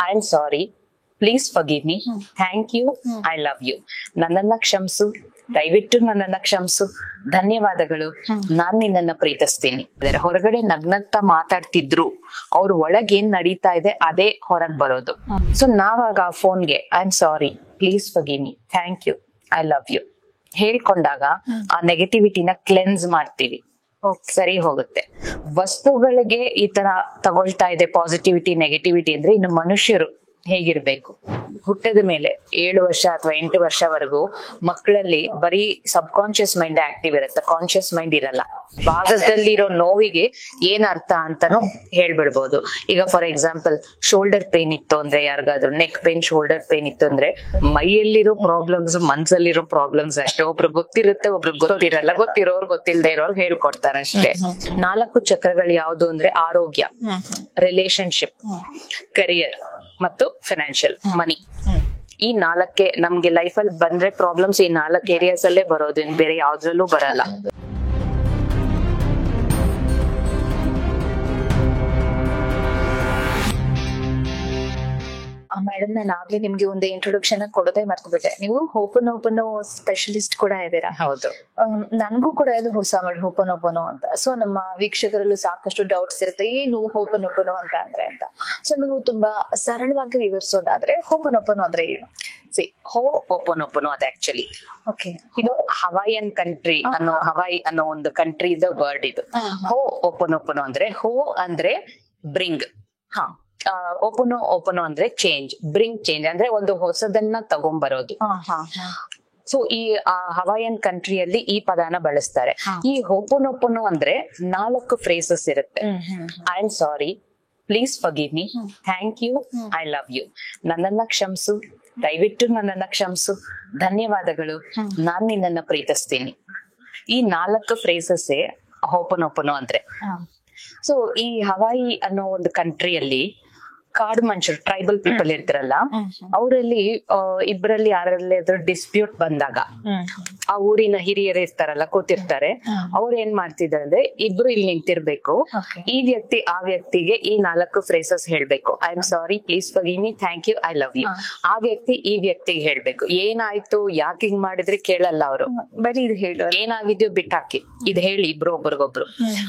I am sorry, please forgive me, thank you, I love you, ನನ್ನನ್ನ ಕ್ಷಮಿಸು, ದಯವಿಟ್ಟು ನನ್ನನ್ನ ಕ್ಷಮಿಸು, ಧನ್ಯವಾದಗಳು, ನಾನ್ ನಿನ್ನನ್ನ ಪ್ರೀತಿಸ್ತೀನಿ. ಹೊರಗಡೆ ನಗ್ನಗ್ತಾ ಮಾತಾಡ್ತಿದ್ರು, ಅವ್ರ ಒಳಗ್ ಏನ್ ನಡೀತಾ ಇದೆ ಅದೇ ಹೊರಗ್ ಬರೋದು. ಸೊ ನಾವಾಗ ಫೋನ್ಗೆ I am sorry, please forgive me, thank you, I love you ಹೇಳ್ಕೊಂಡಾಗ ಆ ನೆಗೆಟಿವಿಟಿನ ಕ್ಲೆನ್ಸ್ ಮಾಡ್ತೀವಿ, ಸರಿ ಹೋಗುತ್ತೆ. ವಸ್ತುಗಳಿಗೆ ಈ ತರ ತಗೊಳ್ತಾ ಇದೆ ಪಾಸಿಟಿವಿಟಿ ನೆಗೆಟಿವಿಟಿ ಅಂದ್ರೆ ಇನ್ನು ಮನುಷ್ಯರು ಹೇಗಿರ್ಬೇಕು? ಹುಟ್ಟದ ಮೇಲೆ 7 ವರ್ಷ ಅಥವಾ 8 ವರ್ಷವರೆಗೂ ಮಕ್ಕಳಲ್ಲಿ ಬರೀ ಸಬ್ ಕಾನ್ಶಿಯಸ್ ಮೈಂಡ್ ಆಕ್ಟಿವ್ ಇರುತ್ತೆ, ಕಾನ್ಶಿಯಸ್ ಮೈಂಡ್ ಇರಲ್ಲ. ಭಾಗದಲ್ಲಿರೋ ನೋವಿಗೆ ಏನ್ ಅರ್ಥ ಅಂತಾನು ಹೇಳ್ಬಿಡ್ಬೋದು. ಈಗ ಫಾರ್ ಎಕ್ಸಾಂಪಲ್ ಶೋಲ್ಡರ್ ಪೇನ್ ಇತ್ತು ಅಂದ್ರೆ, ಯಾರಿಗಾದ್ರು ನೆಕ್ ಪೇನ್, ಶೋಲ್ಡರ್ ಪೇನ್ ಇತ್ತು ಅಂದ್ರೆ, ಮೈಯಲ್ಲಿರೋ ಪ್ರಾಬ್ಲಮ್ಸ್ ಮನ್ಸಲ್ಲಿರೋ ಪ್ರಾಬ್ಲಮ್ಸ್ ಅಷ್ಟೇ. ಒಬ್ರು ಗೊತ್ತಿರುತ್ತೆ, ಒಬ್ರು ಗೊತ್ತಿರಲ್ಲ. ಗೊತ್ತಿರೋರು ಗೊತ್ತಿಲ್ಲದೆ ಇರೋರು ಹೇಳ್ಕೊಡ್ತಾರೆ ಅಷ್ಟೇ. 4 ಚಕ್ರಗಳು ಯಾವ್ದು ಅಂದ್ರೆ ಆರೋಗ್ಯ, ರಿಲೇಶನ್ಶಿಪ್, ಕರಿಯರ್ ಮತ್ತು ಫೈನಾನ್ಷಿಯಲ್, ಮನಿ. ಈ 4 ನಮ್ಗೆ ಲೈಫ್ ಅಲ್ಲಿ ಬಂದ್ರೆ ಪ್ರಾಬ್ಲಮ್ಸ್ ಈ 4 ಏರಿಯಾಸ್ ಅಲ್ಲೇ ಬರೋದು, ಬೇರೆ ಯಾವ್ದ್ರಲ್ಲೂ ಬರಲ್ಲ. ಮೇಡಮ್, ನಾನು ಆಗ್ಲೇ ನಿಮ್ಗೆ ಒಂದು ಇಂಟ್ರೊಡಕ್ಷನ್ ಕೊಡೋದೇ ಮರ್ತ್ಬಿಟ್ಟೆ. ನೀವು ಓಪನ್ ಸ್ಪೆಷಲಿಸ್ಟ್ ಕೂಡ ಇದ್ದೀರಾ. ಹೌದು. ನನ್ಗೂ ಕೂಡ ಇದು ಹೊಸ ವರ್ಡ್ ಓಪನ್ ಅಂತ. ಸೊ ನಮ್ಮ ವೀಕ್ಷಕರಲ್ಲೂ ಸಾಕಷ್ಟು ಡೌಟ್ಸ್ ಇರುತ್ತೆ, ಏನು ಓಪನ್ ಅಂತ ಅಂದ್ರೆ ಅಂತ. ಸೊ ನೀವು ತುಂಬಾ ಸರಳವಾಗಿ ವಿವರಿಸೋದಾದ್ರೆ ಓಪನ್ ಅಂದ್ರೆ ಏನು? ಹೋ ಓಪನ್ ಅದ್ ಆಕ್ಚುಲಿ ಓಕೆ, ಇದು ಹವಾಯಿಯನ್ ಕಂಟ್ರಿ ಹವಾಯಿ ಅನ್ನೋ ಒಂದು ಕಂಟ್ರಿ ವರ್ಡ್ ಇದು. ಹೋ ಓಪನ್ ಅಂದ್ರೆ, ಹೋ ಅಂದ್ರೆ ಬ್ರಿಂಗ್, ಓಪನ್ ಅಂದ್ರೆ ಚೇಂಜ್, ಬ್ರಿಂಗ್ ಚೇಂಜ್ ಅಂದ್ರೆ ಒಂದು ಹೊಸದನ್ನ ತಗೊಂಬರೋದು. ಸೊ ಈ ಹವಾಯಿಯನ್ ಕಂಟ್ರಿಯಲ್ಲಿ ಈ ಪದಾನ ಬಳಸ್ತಾರೆ. ಈ ಓಪನ್ ಅಂದ್ರೆ 4 ಫ್ರೇಸಸ್ ಇರುತ್ತೆ. I am sorry, please forgive me, thank you, I love you, ನನ್ನನ್ನ ಕ್ಷಮಿಸು, ದಯವಿಟ್ಟು ನನ್ನನ್ನ ಕ್ಷಮಿಸು, ಧನ್ಯವಾದಗಳು, ನಾನ್ ನಿನ್ನನ್ನ ಪ್ರೀತಿಸ್ತೀನಿ. ಈ 4 ಫ್ರೇಸಸ್ ಓಪನ್ ಅಂದ್ರೆ. ಸೊ ಈ ಹವಾಯಿ ಅನ್ನೋ ಒಂದು ಕಂಟ್ರಿಯಲ್ಲಿ ಕಾಡು ಮನುಷ್ಯರು, ಟ್ರೈಬಲ್ ಪೀಪಲ್ ಇರ್ತಾರಲ್ಲ, ಅವರಲ್ಲಿ ಇಬ್ಬರಲ್ಲಿ ಯಾರಲ್ಲಿ ಡಿಸ್ಪ್ಯೂಟ್ ಬಂದಾಗ ಆ ಊರಿನ ಹಿರಿಯರು ಇರ್ತಾರಲ್ಲ, ಕೂತಿರ್ತಾರೆ, ಅವ್ರು ಏನ್ ಮಾಡ್ತಿದ್ದಾರೆ ಅಂದ್ರೆ, ಇಬ್ರು ಇಲ್ಲಿ ನಿಂತಿರ್ಬೇಕು, ಈ ವ್ಯಕ್ತಿ ಆ ವ್ಯಕ್ತಿಗೆ ಈ 4 ಫ್ರೇಸಸ್ ಹೇಳ್ಬೇಕು. I am sorry, please forgive me, thank you, I love you. ಆ ವ್ಯಕ್ತಿ ಈ ವ್ಯಕ್ತಿಗೆ ಹೇಳ್ಬೇಕು. ಏನಾಯ್ತು, ಯಾಕೆ ಹಿಂಗ್ ಮಾಡಿದ್ರೆ ಕೇಳಲ್ಲ ಅವರು, ಬರೀ ಇದು ಹೇಳು, ಏನಾಗಿದ್ಯೋ ಬಿಟ್ಟಾಕಿ, ಇದು ಹೇಳಿ ಇಬ್ರು ಒಬ್ರಿಗೊಬ್ರು.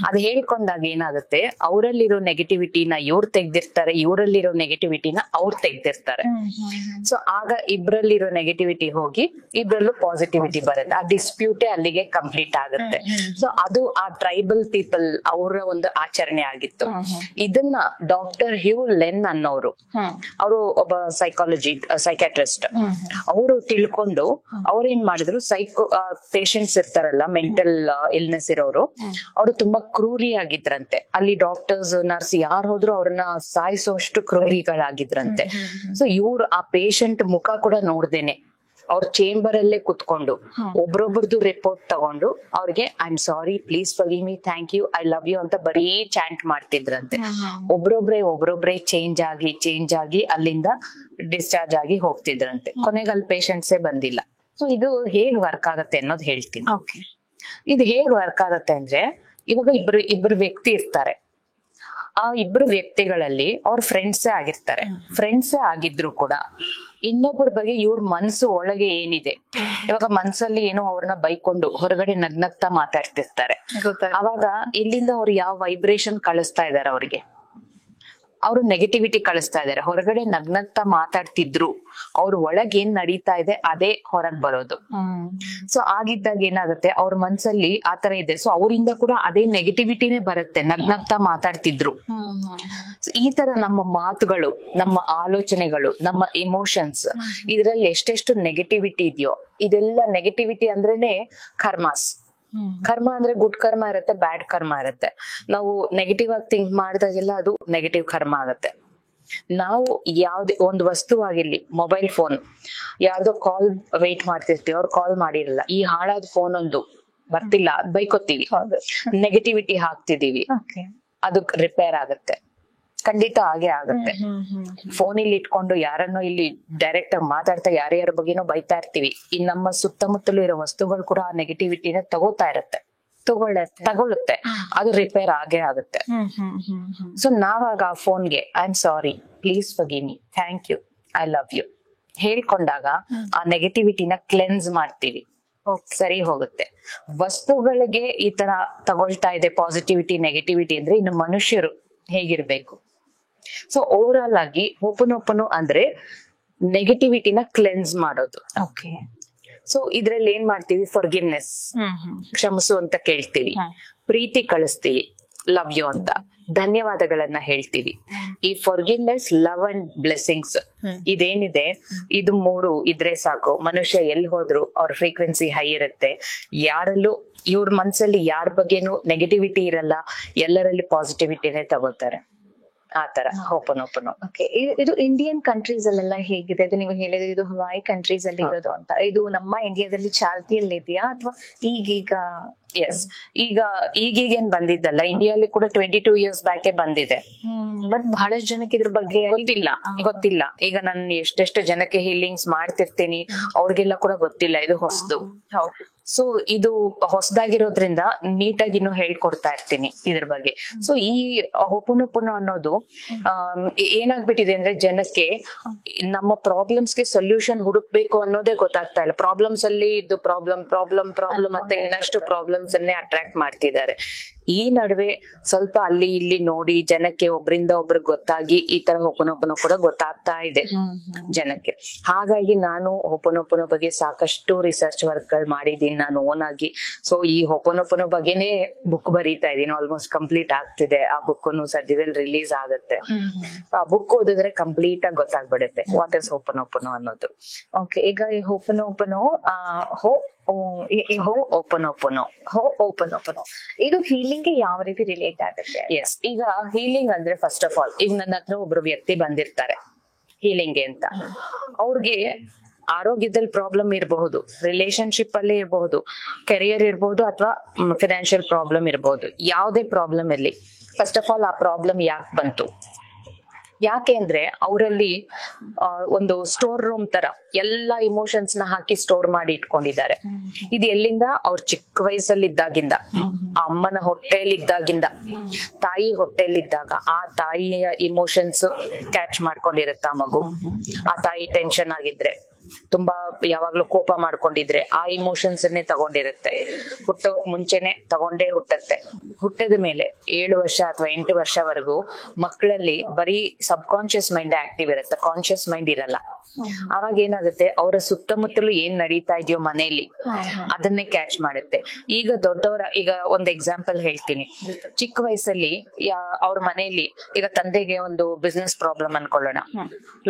ಅದ್ ಹೇಳ್ಕೊಂಡಾಗ ಏನಾಗುತ್ತೆ, ಅವರಲ್ಲಿರೋ ನೆಗೆಟಿವಿಟಿನ ಇವ್ರು ತೆಗ್ದಿರ್ತಾರೆ, ಇವರಲ್ಲಿರೋ ನೆಗೆಟಿವಿಟಿನ ಅವ್ರು ತೆಗ್ದಿರ್ತಾರೆ. ಸೊ ಆಗ ಇಬ್ರಲ್ಲಿರೋ ನೆಗೆಟಿವಿಟಿ ಹೋಗಿ ಇಬ್ರಲ್ಲೂ ಪಾಸಿಟಿವಿಟಿ ಬರುತ್ತೆ. ಆ ಡಿಸ್ಪ್ಯೂಟೇ ಅಲ್ಲಿಗೆ ಕಂಪ್ಲೀಟ್ ಆಗುತ್ತೆ. ಸೊ ಅದು ಆ ಟ್ರೈಬಲ್ ಪೀಪಲ್ ಅವರ ಒಂದು ಆಚರಣೆ ಆಗಿತ್ತು. ಇದನ್ನ ಡಾಕ್ಟರ್ ಹ್ಯೂ ಲೆನ್ ಅನ್ನೋರು, ಅವರು ಒಬ್ಬ ಸೈಕ್ಯಾಟ್ರಿಸ್ಟ್, ಅವರು ತಿಳ್ಕೊಂಡು ಅವ್ರೇನ್ ಮಾಡಿದ್ರು, ಪೇಷಂಟ್ಸ್ ಇರ್ತಾರಲ್ಲ, ಮೆಂಟಲ್ ಇಲ್ನೆಸ್ ಇರೋರು, ಅವರು ತುಂಬಾ ಕ್ರೂರಿ ಆಗಿದ್ರಂತೆ. ಅಲ್ಲಿ ಡಾಕ್ಟರ್ಸ್, ನರ್ಸ್ ಯಾರು ಹೋದ್ರು ಅವ್ರನ್ನ ಸಾಯಿಸೋಷ್ಟು ಕ್ರೂರಿಗಳಾಗಿದ್ರಂತೆ. ಸೊ ಇವ್ರು ಆ ಪೇಷಂಟ್ ಮುಖ ಕೂಡ ನೋಡ್ದೇನೆ ಅವ್ರ ಚೇಂಬರ್ ಅಲ್ಲೇ ಕುತ್ಕೊಂಡು ಒಬ್ರೊಬ್ರದ್ದು ರಿಪೋರ್ಟ್ ತಗೊಂಡು ಅವ್ರಿಗೆ I am sorry, please forgive me, thank you, I love you ಅಂತ ಬರೀ ಚಾಂಟ್ ಮಾಡ್ತಿದ್ರಂತೆ. ಒಬ್ರೊಬ್ರೆ ಚೇಂಜ್ ಆಗಿ ಅಲ್ಲಿಂದ ಡಿಸ್ಚಾರ್ಜ್ ಆಗಿ ಹೋಗ್ತಿದ್ರಂತೆ. ಕೊನೆಗೆ ಅಲ್ಲಿ ಪೇಷಂಟ್ಸೇ ಬಂದಿಲ್ಲ. ಸೊ ಇದು ಹೇಗ್ ವರ್ಕ್ ಆಗತ್ತೆ ಅನ್ನೋದು ಹೇಳ್ತೀನಿ. ಇದು ಹೇಗ್ ವರ್ಕ್ ಆಗತ್ತೆ ಅಂದ್ರೆ, ಇವಾಗ ಇಬ್ರು ವ್ಯಕ್ತಿ ಇರ್ತಾರೆ. ಆ ಇಬ್ರು ವ್ಯಕ್ತಿಗಳಲ್ಲಿ ಅವ್ರ ಫ್ರೆಂಡ್ಸೇ ಆಗಿರ್ತಾರೆ. ಫ್ರೆಂಡ್ಸೇ ಆಗಿದ್ರು ಕೂಡ ಇನ್ನೊಬ್ಬರ ಬಗ್ಗೆ ಇವ್ರ ಮನ್ಸು ಒಳಗೆ ಏನಿದೆ, ಇವಾಗ ಮನ್ಸಲ್ಲಿ ಏನೋ ಅವ್ರನ್ನ ಬೈಕೊಂಡು ಹೊರಗಡೆ ನಗ್ನಗ್ತಾ ಮಾತಾಡ್ತಿರ್ತಾರೆ. ಅವಾಗ ಇಲ್ಲಿಂದ ಅವ್ರು ಯಾವ ವೈಬ್ರೇಷನ್ ಕಳಿಸ್ತಾ ಇದಾರೆ, ಅವ್ರಿಗೆ ಅವರು ನೆಗೆಟಿವಿಟಿ ಕಳಿಸ್ತಾ ಇದಾರೆ. ಹೊರಗಡೆ ನಗ್ನಗ್ತಾ ಮಾತಾಡ್ತಿದ್ರು, ಅವ್ರ ಒಳಗ್ ಏನ್ ನಡೀತಾ ಇದೆ ಅದೇ ಹೊರಗ್ ಬರೋದು. ಸೊ ಆಗಿದ್ದಾಗ ಏನಾಗುತ್ತೆ, ಅವ್ರ ಮನ್ಸಲ್ಲಿ ಆತರ ಇದೆ. ಸೊ ಅವರಿಂದ ಕೂಡ ಅದೇ ನೆಗೆಟಿವಿಟಿನೇ ಬರುತ್ತೆ, ನಗ್ನಗ್ತಾ ಮಾತಾಡ್ತಿದ್ರು. ಈ ತರ ನಮ್ಮ ಮಾತುಗಳು, ನಮ್ಮ ಆಲೋಚನೆಗಳು, ನಮ್ಮ ಇಮೋಷನ್ಸ್, ಇದ್ರಲ್ಲಿ ಎಷ್ಟೆಷ್ಟು ನೆಗೆಟಿವಿಟಿ ಇದೆಯೋ, ಇದೆಲ್ಲ ನೆಗೆಟಿವಿಟಿ ಅಂದ್ರೇನೆ ಕರ್ಮಾಸ್. ಕರ್ಮ ಅಂದ್ರೆ ಗುಡ್ ಕರ್ಮ ಇರುತ್ತೆ, ಬ್ಯಾಡ್ ಕರ್ಮ ಇರುತ್ತೆ. ನಾವು ನೆಗೆಟಿವ್ ಆಗಿ ಥಿಂಕ್ ಮಾಡಿದಾಗೆಲ್ಲ ಅದು ನೆಗೆಟಿವ್ ಕರ್ಮ ಆಗುತ್ತೆ. ನಾವು ಯಾವ್ದೇ ಒಂದು ವಸ್ತು ಆಗಿರ್ಲಿ, ಮೊಬೈಲ್ ಫೋನ್, ಯಾವ್ದೋ ಕಾಲ್ ವೇಟ್ ಮಾಡ್ತಿರ್ತೀವಿ, ಅವ್ರು ಕಾಲ್ ಮಾಡಿರಲ್ಲ, ಈ ಹಾಳಾದ ಫೋನ್ ಒಂದು ಬರ್ತಿಲ್ಲ, ಬೈಕೋತೀವಿ, ನೆಗೆಟಿವಿಟಿ ಹಾಕ್ತಿದೀವಿ, ಅದು ರಿಪೇರ್ ಆಗುತ್ತೆ. ಖಂಡಿತ ಹಾಗೆ ಆಗುತ್ತೆ. ಫೋನ್ ಇಲ್ಲಿ ಇಟ್ಕೊಂಡು ಯಾರನ್ನೋ ಇಲ್ಲಿ ಡೈರೆಕ್ಟ್ ಆಗಿ ಮಾತಾಡ್ತಾ ಯಾರ್ಯಾರ ಬಗ್ಗೆನೋ ಬೈತಾ ಇರ್ತೀವಿ. ಈ ನಮ್ಮ ಸುತ್ತಮುತ್ತಲು ಇರೋ ವಸ್ತುಗಳು ಕೂಡ ಆ ನೆಗೆಟಿವಿಟಿನ ತಗೋತಾ ಇರುತ್ತೆ. ತಗೊಳುತ್ತೆ, ಅದು ರಿಪೇರ್ ಆಗೇ ಆಗುತ್ತೆ. ಸೊ ನಾವಾಗ ಆ ಫೋನ್ಗೆ I am sorry, please forgive me, thank you, I love you ಹೇಳ್ಕೊಂಡಾಗ ಆ ನೆಗೆಟಿವಿಟಿನ ಕ್ಲೆನ್ಸ್ ಮಾಡ್ತೀವಿ, ಸರಿ ಹೋಗುತ್ತೆ. ವಸ್ತುಗಳಿಗೆ ಈ ತರ ತಗೊಳ್ತಾ ಇದೆ ಪಾಸಿಟಿವಿಟಿ ನೆಗೆಟಿವಿಟಿ ಅಂದ್ರೆ ಇನ್ನು ಮನುಷ್ಯರು ಹೇಗಿರ್ಬೇಕು? ಸೊ ಓವರ್ ಆಲ್ ಆಗಿ ಓಪನ್ ಅಂದ್ರೆ ನೆಗೆಟಿವಿಟಿನ ಕ್ಲೆನ್ಸ್ ಮಾಡೋದು. ಓಕೆ. ಸೊ ಇದ್ರಲ್ಲಿ ಏನ್ ಮಾಡ್ತೀವಿ? ಫಾರ್ಗಿವ್ನೆಸ್, ಕ್ಷಮಿಸು ಅಂತ ಕೇಳ್ತೀವಿ, ಪ್ರೀತಿ ಕಳಿಸ್ತೀವಿ, ಲವ್ ಯು ಅಂತ, ಧನ್ಯವಾದಗಳನ್ನ ಹೇಳ್ತೀವಿ. ಈ ಫಾರ್ಗಿವ್ನೆಸ್, ಲವ್ ಅಂಡ್ ಬ್ಲೆಸ್ಸಿಂಗ್ಸ್ ಇದೇನಿದೆ, ಇದು 3 ಇದ್ರೆ ಸಾಕು. ಮನುಷ್ಯ ಎಲ್ಲಿ ಹೋದ್ರು ಅವ್ರ ಫ್ರೀಕ್ವೆನ್ಸಿ ಹೈ ಇರುತ್ತೆ. ಯಾರಲ್ಲೂ ಇವ್ರ ಮನ್ಸಲ್ಲಿ ಯಾರ ಬಗ್ಗೆನೂ ನೆಗೆಟಿವಿಟಿ ಇರಲ್ಲ, ಎಲ್ಲರಲ್ಲಿ ಪಾಸಿಟಿವಿಟಿನೇ ತಗೋತಾರೆ. ಆ ತರ ಓಪನ್. ಓಕೆ. ಇದು ಇಂಡಿಯನ್ ಕಂಟ್ರೀಸ್ ಅಲ್ಲೆಲ್ಲ ಹೇಗಿದೆ? ಅದು ನೀವು ಹೇಳಿದ್ರೆ ಇದು ಹವಾಯಿ ಕಂಟ್ರೀಸ್ ಅಲ್ಲಿ ಇರೋದು ಅಂತ. ಇದು ನಮ್ಮ ಇಂಡಿಯಾದಲ್ಲಿ ಚಾಲ್ತಿಯಲ್ಲಿ ಇದೆಯಾ ಅಥವಾ ಈಗೀಗ? ಎಸ್, ಈಗೀಗೇನ್ ಬಂದಿದ್ದಲ್ಲ, ಇಂಡಿಯಾಲಿ ಕೂಡ 22 years ಬ್ಯಾಕೆ ಬಂದಿದೆ. ಬಟ್ ಬಹಳಷ್ಟು ಜನಕ್ಕೆ ಇದ್ರ ಬಗ್ಗೆ ಗೊತ್ತಿಲ್ಲ. ಈಗ ನಾನು ಎಷ್ಟೆಷ್ಟು ಜನಕ್ಕೆ ಹೀಲಿಂಗ್ಸ್ ಮಾಡ್ತಿರ್ತೀನಿ, ಅವ್ರಿಗೆಲ್ಲ ಕೂಡ ಗೊತ್ತಿಲ್ಲ ಇದು ಹೊಸದು. ಸೊ ಇದು ಹೊಸದಾಗಿರೋದ್ರಿಂದ ನೀಟಾಗಿ ಇನ್ನು ಹೇಳ್ಕೊಡ್ತಾ ಇರ್ತೀನಿ ಇದ್ರ ಬಗ್ಗೆ. ಸೊ ಈ ಓಪನ್ ಅನ್ನೋದು ಏನಾಗ್ಬಿಟ್ಟಿದೆ ಅಂದ್ರೆ, ಜನಕ್ಕೆ ನಮ್ಮ ಪ್ರಾಬ್ಲಮ್ಸ್ಗೆ ಸೊಲ್ಯೂಷನ್ ಹುಡುಕ್ಬೇಕು ಅನ್ನೋದೇ ಗೊತ್ತಾಗ್ತಾ ಇಲ್ಲ. ಪ್ರಾಬ್ಲಮ್ಸ್ ಅಲ್ಲಿ ಇದು ಪ್ರಾಬ್ಲಮ್ ಮತ್ತೆ ಇನ್ನಷ್ಟು ಪ್ರಾಬ್ಲಮ್ಸ್ ಅನ್ನೇ ಅಟ್ರಾಕ್ಟ್ ಮಾಡ್ತಿದ್ದಾರೆ. ಈ ನಡುವೆ ಸ್ವಲ್ಪ ಅಲ್ಲಿ ಇಲ್ಲಿ ನೋಡಿ ಜನಕ್ಕೆ ಒಬ್ರಿಂದ ಒಬ್ರಿಗೆ ಗೊತ್ತಾಗಿ ಈ ತರ ಓಪನ್ ಕೂಡ ಗೊತ್ತಾಗ್ತಾ ಇದೆ ಜನಕ್ಕೆ. ಹಾಗಾಗಿ ನಾನು ಓಪನ್ ಬಗ್ಗೆ ಸಾಕಷ್ಟು ರಿಸರ್ಚ್ ವರ್ಕ್ ಗಳು ಮಾಡಿದೀನಿ ನಾನು ಓನ್ ಆಗಿ. ಸೊ ಈ ಓಪನ್ ಬಗ್ಗೆನೇ ಬುಕ್ ಬರೀತಾ ಇದೀನಿ, ಆಲ್ಮೋಸ್ಟ್ ಕಂಪ್ಲೀಟ್ ಆಗ್ತಿದೆ. ಆ ಬುಕ್ ಸದ್ಯದಲ್ಲಿ ರಿಲೀಸ್ ಆಗುತ್ತೆ. ಆ ಬುಕ್ ಓದಿದ್ರೆ ಕಂಪ್ಲೀಟ್ ಆಗಿ ಗೊತ್ತಾಗ್ಬಿಡುತ್ತೆ ವಾಟ್ ಇಸ್ ಓಪನ್ ಅನ್ನೋದು. ಓಕೆ. ಈಗ ಈ ಓಪನ್ ಇದು ಹೀಲಿಂಗ್ ಗೆ ಯಾವ ರೀತಿ ರಿಲೇಟ್ ಆಗುತ್ತೆ? ಎಸ್, ಈಗ ಹೀಲಿಂಗ್ ಅಂದ್ರೆ ಫಸ್ಟ್ ಆಫ್ ಆಲ್, ಈಗ ನನ್ನ ಹತ್ರ ಒಬ್ರು ವ್ಯಕ್ತಿ ಬಂದಿರ್ತಾರೆ ಹೀಲಿಂಗ್ ಅಂತ. ಅವ್ರಿಗೆ ಆರೋಗ್ಯದಲ್ಲಿ ಪ್ರಾಬ್ಲಮ್ ಇರಬಹುದು, ರಿಲೇಶನ್ಶಿಪ್ ಅಲ್ಲಿ ಇರಬಹುದು, ಕೆರಿಯರ್ ಇರಬಹುದು, ಅಥವಾ ಫಿನಾನ್ಷಿಯಲ್ ಪ್ರಾಬ್ಲಮ್ ಇರಬಹುದು. ಯಾವುದೇ ಪ್ರಾಬ್ಲಮ್ ಇರ್ಲಿ, ಫಸ್ಟ್ ಆಫ್ ಆಲ್ ಆ ಪ್ರಾಬ್ಲಮ್ ಯಾಕೆ ಬಂತು? ಯಾಕೆ ಅಂದ್ರೆ ಅವರಲ್ಲಿ ಒಂದು ಸ್ಟೋರ್ ರೂಮ್ ತರ ಎಲ್ಲಾ ಇಮೋಷನ್ಸ್ ನ ಹಾಕಿ ಸ್ಟೋರ್ ಮಾಡಿ ಇಟ್ಕೊಂಡಿದ್ದಾರೆ. ಇದು ಎಲ್ಲಿಂದ? ಅವ್ರ ಚಿಕ್ಕ ವಯಸ್ಸಲ್ಲಿ ಇದ್ದಾಗಿಂದ, ಅಮ್ಮನ ಹೊಟ್ಟೆಯಲ್ಲಿ ಇದ್ದಾಗಿಂದ, ತಾಯಿ ಹೊಟ್ಟೆಯಲ್ಲಿದ್ದಾಗ ಆ ತಾಯಿಯ ಇಮೋಷನ್ಸ್ ಕ್ಯಾಚ್ ಮಾಡ್ಕೊಂಡಿರುತ್ತೆ ಆ ಮಗು. ಆ ತಾಯಿ ಟೆನ್ಷನ್ ಆಗಿದ್ರೆ, ತುಂಬಾ ಯಾವಾಗ್ಲೂ ಕೋಪ ಮಾಡ್ಕೊಂಡಿದ್ರೆ ಆ ಇಮೋಷನ್ಸ್ ಅನ್ನೇ ತಗೊಂಡಿರುತ್ತೆ. ಹುಟ್ಟೋ ಮುಂಚೆನೆ ತಗೊಂಡೇ ಹುಟ್ಟತ್ತೆ. ಹುಟ್ಟಿದ ಮೇಲೆ 7 ವರ್ಷ ಅಥವಾ 8 ವರ್ಷವರೆಗೂ ಮಕ್ಕಳಲ್ಲಿ ಬರೀ ಸಬ್ ಕಾನ್ಶಿಯಸ್ ಮೈಂಡ್ ಆಕ್ಟಿವ್ ಇರುತ್ತೆ, ಕಾನ್ಶಿಯಸ್ ಮೈಂಡ್ ಇರಲ್ಲ. ಅವಾಗ ಏನಾಗುತ್ತೆ, ಅವರ ಸುತ್ತಮುತ್ತಲು ಏನ್ ನಡೀತಾ ಇದೆಯೋ ಮನೆಯಲ್ಲಿ ಅದನ್ನೇ ಕ್ಯಾಚ್ ಮಾಡುತ್ತೆ. ಈಗ ದೊಡ್ಡವರ, ಈಗ ಒಂದ್ ಎಕ್ಸಾಂಪಲ್ ಹೇಳ್ತೀನಿ. ಚಿಕ್ಕ ವಯಸ್ಸಲ್ಲಿ ಅವ್ರ ಮನೆಯಲ್ಲಿ, ಈಗ ತಂದೆಗೆ ಒಂದು ಬಿಸ್ನೆಸ್ ಪ್ರಾಬ್ಲಮ್ ಅನ್ಕೊಳ್ಳೋಣ,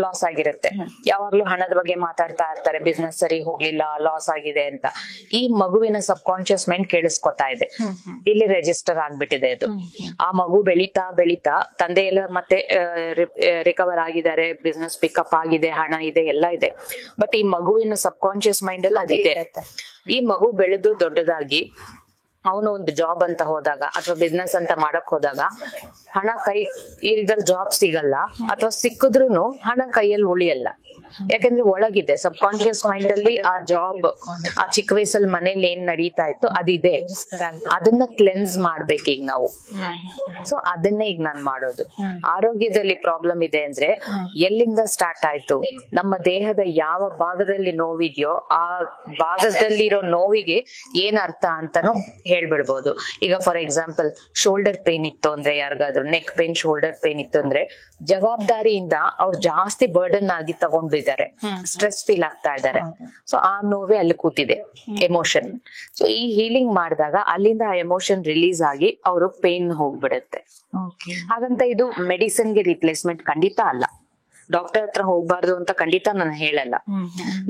ಲಾಸ್ ಆಗಿರುತ್ತೆ. ಯಾವಾಗ್ಲೂ ಹಣದ ಬಗ್ಗೆ ಮಾತಾಡ್ತಾ ಇರ್ತಾರೆ, ಬಿಸ್ನೆಸ್ ಸರಿ ಹೋಗ್ಲಿಲ್ಲ, ಲಾಸ್ ಆಗಿದೆ ಅಂತ. ಈ ಮಗುವಿನ ಸಬ್ ಕಾನ್ಶಿಯಸ್ ಮೈಂಡ್ ಕೇಳಿಸ್ಕೊತಾ ಇದೆ, ಇಲ್ಲಿ ರಿಜಿಸ್ಟರ್ ಆಗ್ಬಿಟ್ಟಿದೆ ಅದು. ಆ ಮಗು ಬೆಳೀತಾ ತಂದೆ ಎಲ್ಲ ಮತ್ತೆ ರಿಕವರ್ ಆಗಿದ್ದಾರೆ, ಬಿಸ್ನೆಸ್ ಪಿಕಪ್ ಆಗಿದೆ, ಹಣ ಇದೆ, ಎಲ್ಲ ಇದೆ. ಬಟ್ ಈ ಮಗುವಿನ ಸಬ್ ಕಾನ್ಶಿಯಸ್ ಮೈಂಡ್ ಅಲ್ಲಿ ಅದಿದೆ. ಈ ಮಗು ಬೆಳೆದು ದೊಡ್ಡದಾಗಿ ಅವನು ಒಂದು ಜಾಬ್ ಅಂತ ಹೋದಾಗ ಅಥವಾ ಬಿಸ್ನೆಸ್ ಅಂತ ಮಾಡಕ್ ಹೋದಾಗ ಹಣ ಇಲ್ದಲ್ಲಿ ಜಾಬ್ ಸಿಗಲ್ಲ, ಅಥವಾ ಸಿಕ್ಕಿದ್ರು ಹಣ ಕೈಯಲ್ಲಿ ಉಳಿಯಲ್ಲ. ಯಾಕಂದ್ರೆ ಒಳಗಿದೆ ಸಬ್ ಕಾನ್ಶಿಯಸ್ ಮೈಂಡ್ ಅಲ್ಲಿ ಆ ಜಾಬ್, ಆ ಚಿಕ್ಕ ವಯಸ್ಸಲ್ಲಿ ಮನೇಲಿ ಏನ್ ನಡೀತಾ ಇತ್ತು ಅದಿದೆ. ಅದನ್ನ ಕ್ಲೆನ್ಸ್ ಮಾಡ್ಬೇಕು ಈಗ ನಾವು. ಸೊ ಅದನ್ನೇ ಈಗ ನಾನ್ ಮಾಡೋದು. ಆರೋಗ್ಯದಲ್ಲಿ ಪ್ರಾಬ್ಲಮ್ ಇದೆ ಅಂದ್ರೆ ಎಲ್ಲಿಂದ ಸ್ಟಾರ್ಟ್ ಆಯ್ತು, ನಮ್ಮ ದೇಹದ ಯಾವ ಭಾಗದಲ್ಲಿ ನೋವಿದ್ಯೋ ಆ ಭಾಗದಲ್ಲಿರೋ ನೋವಿಗೆ ಏನ್ ಅರ್ಥ ಅಂತಾನು ಹೇಳ್ಬಿಡ್ಬೋದು. ಈಗ ಫಾರ್ ಎಕ್ಸಾಂಪಲ್ ಶೋಲ್ಡರ್ ಪೇನ್ ಇತ್ತು ಅಂದ್ರೆ, ಯಾರಿಗಾದ್ರು ನೆಕ್ ಪೇನ್, ಶೋಲ್ಡರ್ ಪೇನ್ ಇತ್ತು ಅಂದ್ರೆ, ಜವಾಬ್ದಾರಿಯಿಂದ ಅವ್ರು ಜಾಸ್ತಿ ಬರ್ಡನ್ ಆಗಿ ತಗೊಂಡಿದ್ದಾರೆ, ಸ್ಟ್ರೆಸ್ ಫೀಲ್ ಆಗ್ತಾ ಇದ್ದಾರೆ. ಸೊ ಆ ನೋವೇ ಅಲ್ಲಿ ಕೂತಿದೆ, ಎಮೋಷನ್. ಸೊ ಈ ಹೀಲಿಂಗ್ ಮಾಡಿದಾಗ ಅಲ್ಲಿಂದ ಆ ಎಮೋಷನ್ ರಿಲೀಸ್ ಆಗಿ ಅವರು ಪೇನ್ ಹೋಗ್ಬಿಡುತ್ತೆ. ಹಾಗಂತ ಇದು ಮೆಡಿಸಿನ್ ಗೆ ರಿಪ್ಲೇಸ್ಮೆಂಟ್ ಖಂಡಿತ ಅಲ್ಲ. ಡಾಕ್ಟರ್ ಹತ್ರ ಹೋಗ್ಬಾರ್ದು ಅಂತ ಖಂಡಿತ ನಾನು ಹೇಳಲ್ಲ.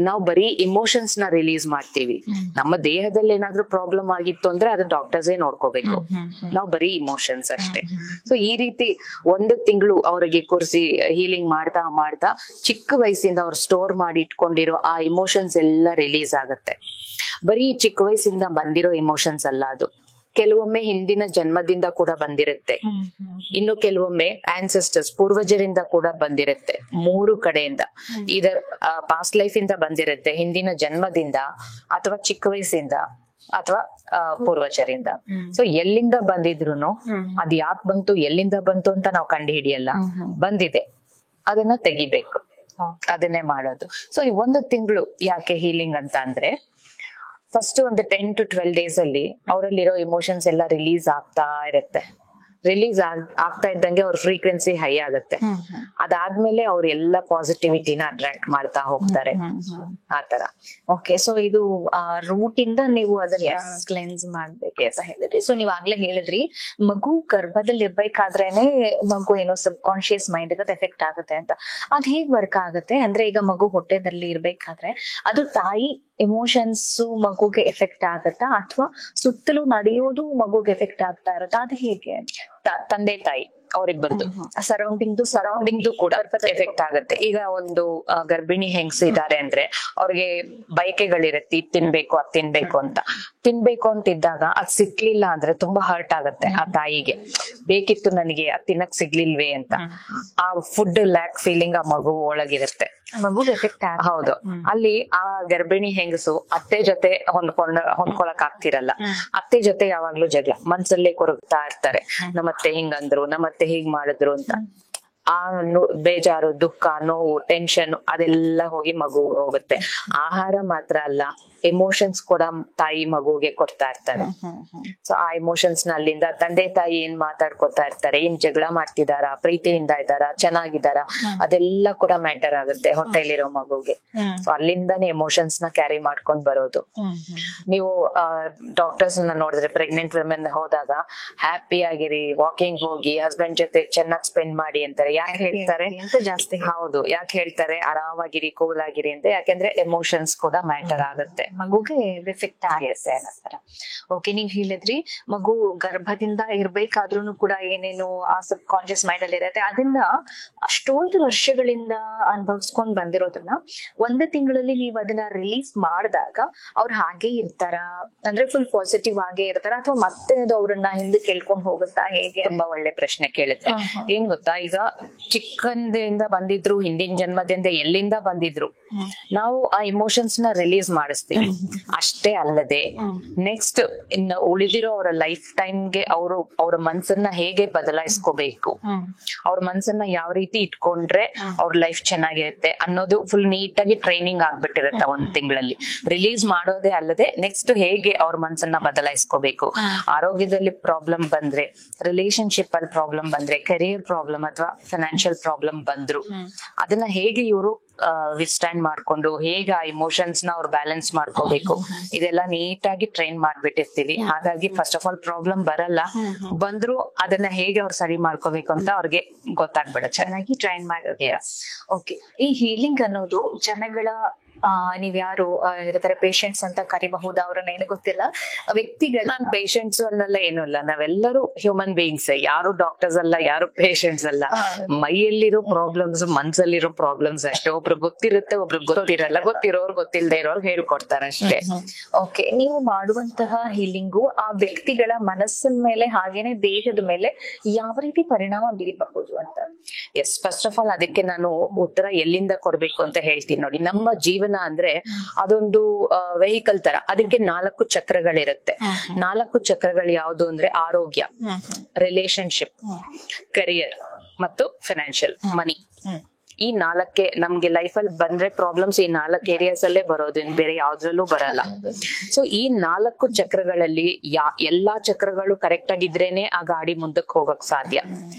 ನಾವು ಬರೀ ಇಮೋಷನ್ಸ್ ನ ರಿಲೀಸ್ ಮಾಡ್ತೀವಿ. ನಮ್ಮ ದೇಹದಲ್ಲಿ ಏನಾದ್ರೂ ಪ್ರಾಬ್ಲಮ್ ಆಗಿತ್ತು ಅಂದ್ರೆ ಅದು ಡಾಕ್ಟರ್ಸೇ ನೋಡ್ಕೋಬೇಕು. ನಾವು ಬರೀ ಇಮೋಷನ್ಸ್ ಅಷ್ಟೇ. ಸೊ ಈ ರೀತಿ 1 ತಿಂಗಳು ಅವರಿಗೆ ಕೂರಿಸಿ ಹೀಲಿಂಗ್ ಮಾಡ್ತಾ ಚಿಕ್ಕ ವಯಸ್ಸಿಂದ ಅವ್ರು ಸ್ಟೋರ್ ಮಾಡಿ ಇಟ್ಕೊಂಡಿರೋ ಆ ಇಮೋಷನ್ಸ್ ಎಲ್ಲ ರಿಲೀಸ್ ಆಗತ್ತೆ. ಬರೀ ಚಿಕ್ಕ ವಯಸ್ಸಿಂದ ಬಂದಿರೋ ಇಮೋಷನ್ಸ್ ಅಲ್ಲ ಅದು. ಕೆಲವೊಮ್ಮೆ ಹಿಂದಿನ ಜನ್ಮದಿಂದ ಕೂಡ ಬಂದಿರುತ್ತೆ, ಇನ್ನು ಕೆಲವೊಮ್ಮೆ ಆನ್ಸೆಸ್ಟರ್ಸ್, ಪೂರ್ವಜರಿಂದ ಕೂಡ ಬಂದಿರುತ್ತೆ. 3 ಕಡೆಯಿಂದ ಇದರ ಪಾಸ್ಟ್ ಲೈಫ್ ಇಂದ ಬಂದಿರುತ್ತೆ, ಹಿಂದಿನ ಜನ್ಮದಿಂದ, ಅಥವಾ ಚಿಕ್ಕ ವಯಸ್ಸಿಂದ, ಅಥವಾ ಪೂರ್ವಜರಿಂದ. ಸೊ ಎಲ್ಲಿಂದ ಬಂದಿದ್ರುನು ಅದ್ ಯಾಕೆ ಬಂತು, ಎಲ್ಲಿಂದ ಬಂತು ಅಂತ ನಾವು ಕಂಡು ಹಿಡಿಯಲ್ಲ. ಬಂದಿದೆ, ಅದನ್ನ ತೆಗಿಬೇಕು, ಅದನ್ನೇ ಮಾಡೋದು. ಸೊ ಈ 1 ತಿಂಗಳು ಯಾಕೆ ಹೀಲಿಂಗ್ ಅಂತ ಅಂದ್ರೆ, ಫಸ್ಟ್ ಒಂದು 10 to 12 days ಅಲ್ಲಿ ಅವರಲ್ಲಿರೋ ಇಮೋಷನ್ಸ್ ಎಲ್ಲ ರಿಲೀಸ್ ಆಗ್ತಾ ಇರುತ್ತೆ. ರಿಲೀಸ್ ಆಗ್ತಾ ಇದ್ದಂಗೆ ಅವ್ರ ಫ್ರೀಕ್ವೆನ್ಸಿ ಹೈ ಆಗುತ್ತೆ. ಅದಾದ್ಮೇಲೆ ಅವ್ರ ಎಲ್ಲ ಪಾಸಿಟಿವಿಟಿನ ಅಟ್ರಾಕ್ಟ್ ಮಾಡ್ತಾ ಹೋಗ್ತಾರೆ, ಆತರ. ಓಕೆ, ಸೊ ಇದು ರೂಟ್ ಇಂದ ನೀವು ಅದನ್ನ ಕ್ಲೆನ್ಸ್ ಮಾಡ್ಬೇಕು ಅಂತ ಹೇಳಿದ್ರಿ. ಸೊ ನೀವ್ ಆಗ್ಲೇ ಹೇಳಿದ್ರಿ, ಮಗು ಗರ್ಭದಲ್ಲಿ ಇರ್ಬೇಕಾದ್ರೇನೆ ಮಗು ಏನೋ ಸಬ್ ಕಾನ್ಶಿಯಸ್ ಮೈಂಡ್ ಅದು ಎಫೆಕ್ಟ್ ಆಗುತ್ತೆ ಅಂತ. ಅದ್ ಹೇಗ್ ವರ್ಕ್ ಆಗುತ್ತೆ ಅಂದ್ರೆ, ಈಗ ಮಗು ಹೊಟ್ಟೆದಲ್ಲಿ ಇರ್ಬೇಕಾದ್ರೆ ಅದು ತಾಯಿ ಎಮೋಷನ್ಸ್ ಮಗುಗೆ ಎಫೆಕ್ಟ್ ಆಗತ್ತಾ, ಅಥವಾ ಸುತ್ತಲೂ ನಡೆಯೋದು ಮಗುಗೆ ಎಫೆಕ್ಟ್ ಆಗ್ತಾ ಇರುತ್ತಾ, ಅದು ಹೇಗೆ? ತಂದೆ ತಾಯಿ ಅವ್ರಿಗೆ ಬಂದು ಸರೌಂಡಿಂಗ್ ಕೂಡ ಎಫೆಕ್ಟ್ ಆಗುತ್ತೆ. ಈಗ ಒಂದು ಗರ್ಭಿಣಿ ಹೆಂಗಸು ಇದ್ದಾರೆ ಅಂದ್ರೆ ಅವ್ರಿಗೆ ಬಯಕೆಗಳಿರತ್ತೆ, ಇದ್ ತಿನ್ಬೇಕು ಅದ್ ತಿನ್ಬೇಕು ಅಂತ. ತಿನ್ಬೇಕು ಅಂತಿದ್ದಾಗ ಅದ್ ಸಿಕ್ಲಿಲ್ಲ ಅಂದ್ರೆ ತುಂಬಾ ಹರ್ಟ್ ಆಗತ್ತೆ ಆ ತಾಯಿಗೆ. ಬೇಕಿತ್ತು ನನಗೆ ಅದ್ ತಿನ್ನಕ್ ಸಿಗ್ಲಿಲ್ವೇ ಅಂತ. ಆ ಫುಡ್ ಲ್ಯಾಕ್ ಫೀಲಿಂಗ್ ಆ ಮಗು ಒಳಗಿರುತ್ತೆ, ಮಗುಗೆ ಎಫೆಕ್ಟ್. ಹೌದು. ಅಲ್ಲಿ ಆ ಗರ್ಭಿಣಿ ಹೆಂಗಸು ಅತ್ತೆ ಜೊತೆ ಹೊಂದ್ಕೊಳಕ್ ಆಗ್ತಿರಲ್ಲ. ಅತ್ತೆ ಜೊತೆ ಯಾವಾಗ್ಲೂ ಜಗಳ, ಮನ್ಸಲ್ಲೇ ಕೊರಗ್ತಾ ಇರ್ತಾರೆ. ನಮ್ಮತ್ತೆ ಹಿಂಗಂದ್ರು, ನಮ್ಮತ್ತೆ ಹೀಗ್ ಮಾಡಿದ್ರು ಅಂತ. ಆ ಬೇಜಾರು, ದುಃಖ, ನೋವು, ಟೆನ್ಷನ್ ಅದೆಲ್ಲ ಹೋಗಿ ಮಗು ಹೋಗುತ್ತೆ. ಆಹಾರ ಮಾತ್ರ ಅಲ್ಲ, ಎಮೋಷನ್ಸ್ ಕೂಡ ತಾಯಿ ಮಗುಗೆ ಕೊಡ್ತಾ ಇರ್ತಾರೆ. ಸೊ ಆ ಎಮೋಷನ್ಸ್ ನ ಅಲ್ಲಿಂದ ತಂದೆ ತಾಯಿ ಏನ್ ಮಾತಾಡ್ಕೊತಾ ಇರ್ತಾರೆ, ಏನ್ ಜಗಳ ಮಾಡ್ತಿದಾರ, ಪ್ರೀತಿಯಿಂದ ಇದ್ದಾರ, ಚೆನ್ನಾಗಿದ್ದಾರ, ಅದೆಲ್ಲ ಕೂಡ ಮ್ಯಾಟರ್ ಆಗುತ್ತೆ ಹೊಟ್ಟೆಲಿರೋ ಮಗುಗೆ. ಸೊ ಅಲ್ಲಿಂದಾನೇ ಎಮೋಷನ್ಸ್ ನ ಕ್ಯಾರಿ ಮಾಡ್ಕೊಂಡ್ ಬರೋದು. ನೀವು ಡಾಕ್ಟರ್ಸ್ ನೋಡಿದ್ರೆ ಪ್ರೆಗ್ನೆಂಟ್ ವಿಮೆನ್ ಹೋದಾಗ ಹ್ಯಾಪಿ ಆಗಿರಿ, ವಾಕಿಂಗ್ ಹೋಗಿ, ಹಸ್ಬೆಂಡ್ ಜೊತೆ ಚೆನ್ನಾಗಿ ಸ್ಪೆಂಡ್ ಮಾಡಿ ಅಂತಾರೆ. ಯಾಕೆ ಹೇಳ್ತಾರೆ ಜಾಸ್ತಿ? ಹೌದು, ಯಾಕೆ ಹೇಳ್ತಾರೆ ಆರಾಮಾಗಿರಿ, ಕೂಲ್ ಆಗಿರಿ ಅಂತ? ಯಾಕೆಂದ್ರೆ ಎಮೋಷನ್ಸ್ ಕೂಡ ಮ್ಯಾಟರ್ ಆಗುತ್ತೆ, ಮಗುಗೆ ಎಫೆಕ್ಟ್ ಆಗುತ್ತೆ ಅನ್ನೋ. ಓಕೆ, ನೀವ್ ಹೇಳಿದ್ರಿ ಮಗು ಗರ್ಭದಿಂದ ಇರ್ಬೇಕಾದ್ರೂ ಕೂಡ ಏನೇನು ಆ ಸಬ್ ಕಾನ್ಶಿಯಸ್ ಮೈಂಡ್ ಅಲ್ಲಿ ಇರುತ್ತೆ, ಅದನ್ನ ಅಷ್ಟೊಂದು ವರ್ಷಗಳಿಂದ ಅನುಭವಿಸ್ಕೊಂಡ್ ಬಂದಿರೋದನ್ನ 1 ತಿಂಗಳಲ್ಲಿ ನೀವ್ ಅದನ್ನ ರಿಲೀಸ್ ಮಾಡಿದಾಗ ಅವ್ರು ಹಾಗೆ ಇರ್ತಾರ, ಅಂದ್ರೆ ಫುಲ್ ಪಾಸಿಟಿವ್ ಆಗೇ ಇರ್ತಾರ, ಅಥವಾ ಮತ್ತೆ ಅದು ಅವ್ರನ್ನ ಹಿಂದೆ ಕೇಳ್ಕೊಂಡ್ ಹೋಗುತ್ತಾ, ಹೇಗೆ? ತುಂಬಾ ಒಳ್ಳೆ ಪ್ರಶ್ನೆ ಕೇಳುತ್ತೆ. ಏನ್ ಗೊತ್ತಾ, ಈಗ ಚಿಕ್ಕಂದಿಂದ ಬಂದಿದ್ರು, ಹಿಂದಿನ ಜನ್ಮದಿಂದ ಎಲ್ಲಿಂದ ಬಂದಿದ್ರು, ನಾವು ಆ ಇಮೋಷನ್ಸ್ ನ ರಿಲೀಸ್ ಮಾಡಿಸ್ತೀವಿ. ಅಷ್ಟೇ ಅಲ್ಲದೆ ನೆಕ್ಸ್ಟ್ ಇನ್ನು ಉಳಿದಿರೋ ಅವರ ಲೈಫ್ ಟೈಮ್ಗೆ ಅವ್ರ ಮನ್ಸನ್ನ ಹೇಗೆ ಬದಲಾಯಿಸ್ಕೋಬೇಕು, ಅವ್ರ ಮನ್ಸನ್ನ ಯಾವ ರೀತಿ ಇಟ್ಕೊಂಡ್ರೆ ಅವ್ರ ಲೈಫ್ ಚೆನ್ನಾಗಿರುತ್ತೆ ಅನ್ನೋದು ಫುಲ್ ನೀಟಾಗಿ ಟ್ರೈನಿಂಗ್ ಆಗ್ಬಿಟ್ಟಿರುತ್ತೆ 1 ತಿಂಗಳಲ್ಲಿ. ರಿಲೀಸ್ ಮಾಡೋದೇ ಅಲ್ಲದೆ ನೆಕ್ಸ್ಟ್ ಹೇಗೆ ಅವ್ರ ಮನ್ಸನ್ನ ಬದಲಾಯಿಸ್ಕೋಬೇಕು, ಆರೋಗ್ಯದಲ್ಲಿ ಪ್ರಾಬ್ಲಮ್ ಬಂದ್ರೆ, ರಿಲೇಶನ್ಶಿಪ್ ಅಲ್ಲಿ ಪ್ರಾಬ್ಲಮ್ ಬಂದ್ರೆ, ಕೆರಿಯರ್ ಪ್ರಾಬ್ಲಮ್ ಅಥವಾ ಫೈನಾನ್ಷಿಯಲ್ ಪ್ರಾಬ್ಲಮ್ ಬಂದ್ರು ಅದನ್ನ ಹೇಗೆ ಇವರು ವಿಸ್ಟ್ಯಾಂಡ್ ಮಾಡ್ಕೊಂಡು ಹೇಗೆ ಆ ಇಮೋಷನ್ಸ್ ನ ಅವ್ರು ಬ್ಯಾಲೆನ್ಸ್ ಮಾಡ್ಕೋಬೇಕು, ಇದೆಲ್ಲ ನೀಟಾಗಿ ಟ್ರೈನ್ ಮಾಡ್ಬಿಟ್ಟಿರ್ತೀವಿ. ಹಾಗಾಗಿ ಫಸ್ಟ್ ಆಫ್ ಆಲ್ ಪ್ರಾಬ್ಲಮ್ ಬರಲ್ಲ, ಬಂದ್ರು ಅದನ್ನ ಹೇಗೆ ಅವ್ರು ಸರಿ ಮಾಡ್ಕೋಬೇಕು ಅಂತ ಅವ್ರಿಗೆ ಗೊತ್ತಾಗ್ಬಿಡುತ್ತೆ. ಚೆನ್ನಾಗಿ ಟ್ರೈನ್ ಮಾಡೋದು. ಓಕೆ, ಈ ಹೀಲಿಂಗ್ ಅನ್ನೋದು ಜನಗಳ ನೀವ್ ಯಾರು ಇರ್ತಾರೆ ಪೇಷಂಟ್ಸ್ ಅಂತ ಕರಿಬಹುದಾ, ಅವ್ರನ್ನ ಏನು ಗೊತ್ತಿಲ್ಲ, ವ್ಯಕ್ತಿಗಳ. ನಾನ್ ಪೇಷಂಟ್ಸ್ ಅನ್ನೆಲ್ಲ ಏನು ಇಲ್ಲ, ನಾವೆಲ್ಲರೂ ಹ್ಯೂಮನ್ ಬೀಯಿಂಗ್ಸ್, ಯಾರು ಡಾಕ್ಟರ್ಸ್ ಅಲ್ಲ, ಯಾರು ಪೇಷಂಟ್ಸ್ ಅಲ್ಲ. ಮೈಯಲ್ಲಿರೋ ಪ್ರಾಬ್ಲಮ್ಸ್, ಮನ್ಸಲ್ಲಿರೋ ಪ್ರಾಬ್ಲಮ್ಸ್ ಅಷ್ಟೇ. ಒಬ್ರು ಗೊತ್ತಿರುತ್ತೆ, ಒಬ್ರು ಗೊತ್ತಿರಲ್ಲ. ಗೊತ್ತಿರೋರು ಗೊತ್ತಿಲ್ಲದೆ ಇರೋರು ಹೇಳ್ಕೊಡ್ತಾರೆ ಅಷ್ಟೇ. ಓಕೆ, ನೀವು ಮಾಡುವಂತಹ ಹೀಲಿಂಗು ಆ ವ್ಯಕ್ತಿಗಳ ಮನಸ್ಸಿನ ಮೇಲೆ ಹಾಗೇನೆ ದೇಹದ ಮೇಲೆ ಯಾವ ರೀತಿ ಪರಿಣಾಮ ಬೀರಬಹುದು ಅಂತ? ಎಸ್, ಫಸ್ಟ್ ಆಫ್ ಆಲ್ ಅದಕ್ಕೆ ನಾನು ಉತ್ತರ ಎಲ್ಲಿಂದ ಕೊಡ್ಬೇಕು ಅಂತ ಹೇಳ್ತೀನಿ ನೋಡಿ. ನಮ್ಮ ಜೀವನ ಅಂದ್ರೆ ಅದೊಂದು ವೆಹಿಕಲ್ ತರ, ಅದಕ್ಕೆ 4 ಚಕ್ರಗಳಿರುತ್ತೆ. 4 ಚಕ್ರಗಳು ಯಾವ್ದು ಅಂದ್ರೆ ಆರೋಗ್ಯ, ರಿಲೇಶನ್ಶಿಪ್, ಕರಿಯರ್ ಮತ್ತು ಫೈನಾನ್ಷಿಯಲ್, ಮನಿ. ಈ 4 ನಮ್ಗೆ ಲೈಫ್ ಅಲ್ಲಿ ಬಂದ್ರೆ ಪ್ರಾಬ್ಲಮ್ಸ್ ಈ 4 ಏರಿಯಾಸ್ ಅಲ್ಲೇ ಬರೋದು, ಬೇರೆ ಯಾವ್ದ್ರಲ್ಲೂ ಬರಲ್ಲ. ಸೊ ಈ 4 ಚಕ್ರಗಳಲ್ಲಿ ಎಲ್ಲಾ ಚಕ್ರಗಳು ಕರೆಕ್ಟ್ ಆಗಿದ್ರೇನೆ ಆ ಗಾಡಿ ಮುಂದಕ್ಕೆ ಹೋಗಕ್ ಸಾಧ್ಯ.